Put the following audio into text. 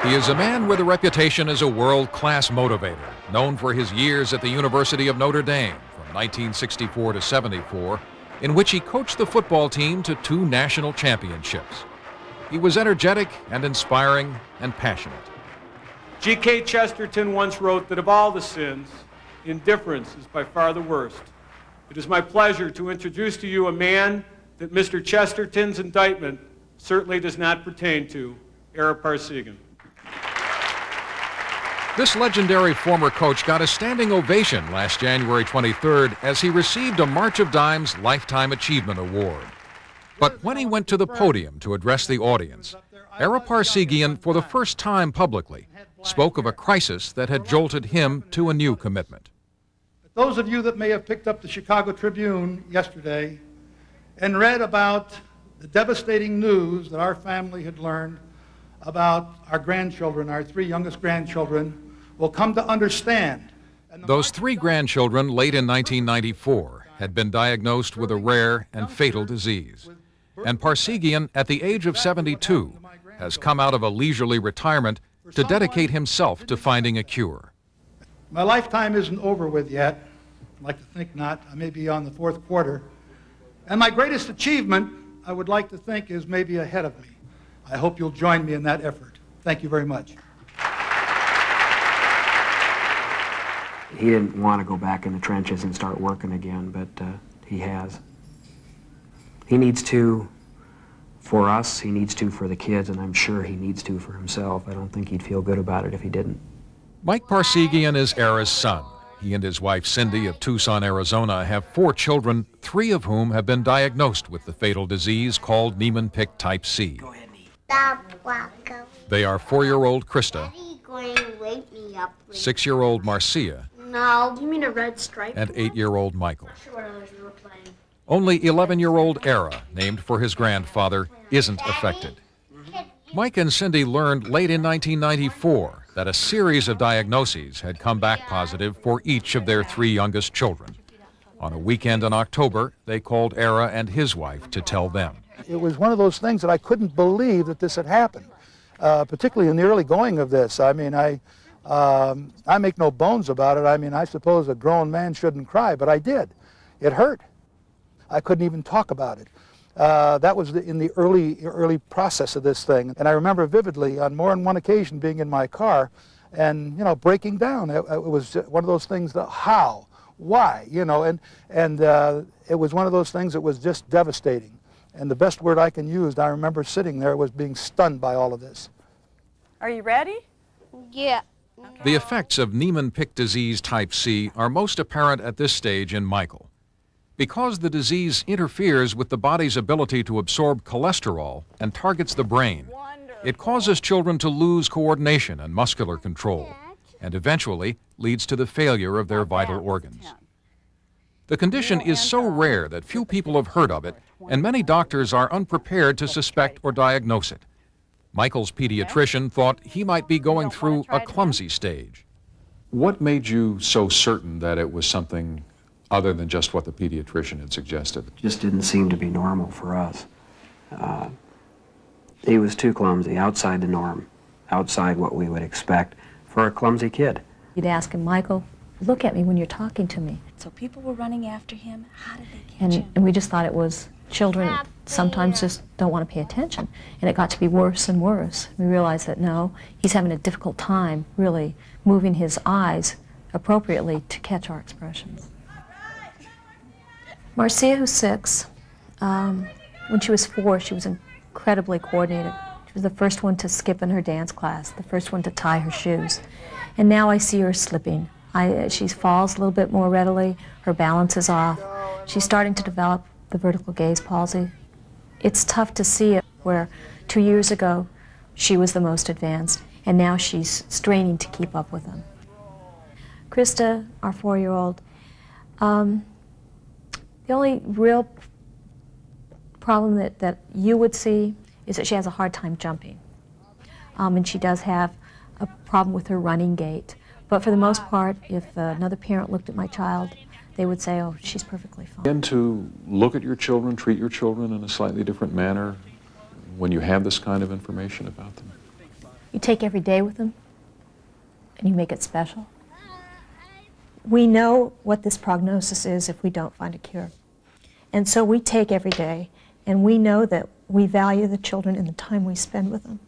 He is a man with a reputation as a world-class motivator, known for his years at the University of Notre Dame from 1964 to 74, in which he coached the football team to 2 national championships. He was energetic and inspiring and passionate. G.K. Chesterton once wrote that of all the sins, indifference is by far the worst. It is my pleasure to introduce to you a man that Mr. Chesterton's indictment certainly does not pertain to, Ara Parseghian. This legendary former coach got a standing ovation last January 23rd as he received a March of Dimes Lifetime Achievement Award. But when he went to the podium to address the audience, Ara Parseghian, for the first time publicly, spoke of a crisis that had jolted him to a new commitment. Those of you that may have picked up the Chicago Tribune yesterday and read about the devastating news that our family had learned about our grandchildren, our 3 youngest grandchildren, will come to understand. Those 3 grandchildren, late in 1994, had been diagnosed with a rare and fatal disease. And Parseghian, at the age of 72, has come out of a leisurely retirement to dedicate himself to finding a cure. My lifetime isn't over with yet. I'd like to think not. I may be on the 4th quarter. And my greatest achievement, I would like to think, is maybe ahead of me. I hope you'll join me in that effort. Thank you very much. He didn't want to go back in the trenches and start working again, but he has. He needs to for us, he needs to for the kids, and I'm sure he needs to for himself. I don't think he'd feel good about it if he didn't. Mike Parseghian is Ara's son. He and his wife Cindy of Tucson, Arizona have 4 children, 3 of whom have been diagnosed with the fatal disease called Niemann-Pick type C. They are 4-year-old Krista, 6-year-old Marcia, no, you mean a red stripe? And 8-year-old Michael. Only 11-year-old Ara, named for his grandfather, isn't affected. Mike and Cindy learned late in 1994 that a series of diagnoses had come back positive for each of their 3 youngest children. On a weekend in October, they called Ara and his wife to tell them. It was one of those things that I couldn't believe that this had happened, particularly in the early going of this. I mean, I make no bones about it. I mean, I suppose a grown man shouldn't cry, but I did. It hurt. I couldn't even talk about it. That was in the early process of this thing. And I remember vividly on more than one occasion being in my car and, you know, breaking down. It was one of those things that, how, why, you know, and it was one of those things that was just devastating. And the best word I can use, I remember sitting there, was being stunned by all of this. Are you ready? Yeah. The effects of Niemann-Pick disease type C are most apparent at this stage in Michael. Because the disease interferes with the body's ability to absorb cholesterol and targets the brain, it causes children to lose coordination and muscular control, and eventually leads to the failure of their vital organs. The condition is so rare that few people have heard of it, and many doctors are unprepared to suspect or diagnose it. Michael's pediatrician thought he might be going through a clumsy stage. What made you so certain that it was something other than just what the pediatrician had suggested? It just didn't seem to be normal for us. He was too clumsy, outside the norm, outside what we would expect for a clumsy kid. You'd ask him, Michael, look at me when you're talking to me. So people were running after him. How did they catch him? And we just thought it was children sometimes just don't want to pay attention. And it got to be worse and worse. We realized that no, he's having a difficult time really moving his eyes appropriately to catch our expressions. Marcia, who's 6, when she was 4, she was incredibly coordinated. She was the first one to skip in her dance class, the first one to tie her shoes. And now I see her slipping. She falls a little bit more readily. Her balance is off. She's starting to develop the vertical gaze palsy. It's tough to see it where 2 years ago she was the most advanced, and now she's straining to keep up with them. Krista, our 4-year-old, the only real problem that you would see is that she has a hard time jumping. And she does have a problem with her running gait. But for the most part, if another parent looked at my child, they would say, oh, she's perfectly fine. And to look at your children, treat your children in a slightly different manner when you have this kind of information about them? You take every day with them, and you make it special. We know what this prognosis is if we don't find a cure. And so we take every day, and we know that we value the children and the time we spend with them.